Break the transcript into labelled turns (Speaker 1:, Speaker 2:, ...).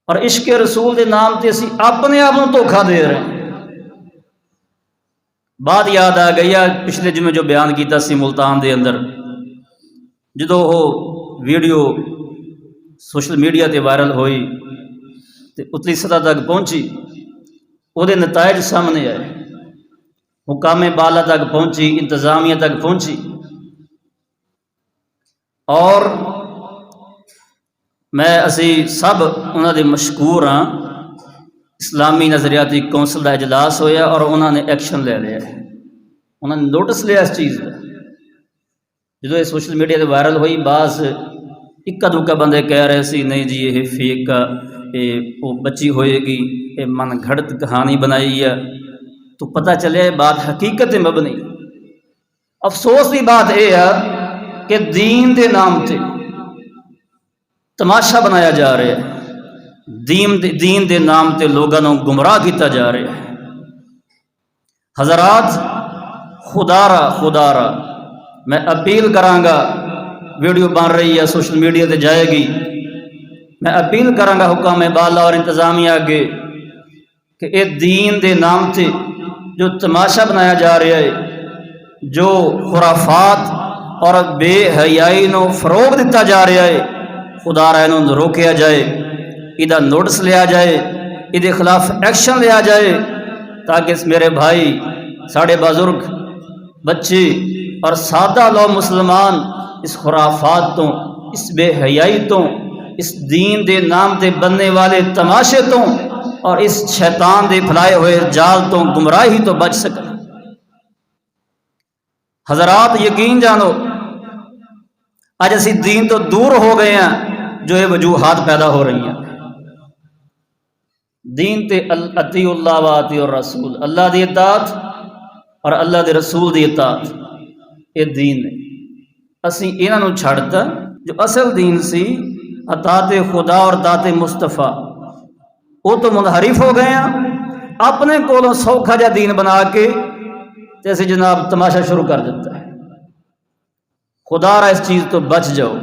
Speaker 1: और इश्क रसूल के नाम से असी अपने आप को धोखा दे रहे हैं। बात याद आ गई है पिछले जुमे जो बयान किया सी मुल्तान के अंदर, जो वो वीडियो सोशल मीडिया पर वायरल हुई तो उतली सतह तक पहुँची, वो नतायज सामने आए, हुकामे बाला तक पहुँची, इंतजामिया तक पहुँची। और मैं असी सब उन्होंने मशकूर हाँ। इस्लामी नज़रियाती कौंसल का इजलास होया और उन्होंने एक्शन ले लिया, उन्होंने नोटिस लिया इस चीज़ का। जो ये सोशल मीडिया पर वायरल हुई, बास इक्का दुक्का बंदे कह रहे सी नहीं जी ये फेक का ये वो बची होएगी, ये मन घड़त कहानी बनाई है। तो पता चले बात हकीकत मबनी। अफसोस की बात यह है कि दीन के नाम से तमाशा बनाया जा रहा है, दीन के नाम से लोगों को गुमराह किया जा रहा है। हज़रात खुदारा मैं अपील करांगा, वीडियो बन रही है सोशल मीडिया पर जाएगी, मैं अपील करांगा हुकाम बाला और इंतजामिया अगे कि ये दीन के नाम से जो तमाशा बनाया जा रहा है, जो खुराफात और बेहयाई को फरोग दिता जा रहा है, खुदारा इन्होंने रोकया जाए, इदा नोटिस लिया जाए, इहदे खिलाफ एक्शन लिया जाए, ताकि मेरे भाई साढ़े बुजुर्ग बच्चे और सादा लो मुसलमान इस खुराफात तो, इस बेहयाई तो, इस दीन के नाम से बनने वाले तमाशे तो और इस शैतान के फैलाए हुए जाल तो, गुमराही तो बच सकें। हज़रात यकीन जानो अज असी दीन तो दूर हो गए हैं, जो ये वजूहात पैदा हो रही हैं। दीन ते अतीउल्लाह व अतीउर रसूल, अल्लाह की इताअत और अल्लाह के रसूल की इताअत, ये दीन है। असी इन्हों छड़ता जो असल दीन सी अतात खुदा और अतात मुस्तफा, वो तो मुनहरिफ हो गए हैं, अपने कोलों सौखा जा दीन बना के ते असी जनाब तमाशा शुरू कर दिता है। खुदा इस चीज़ तो बच जाओ।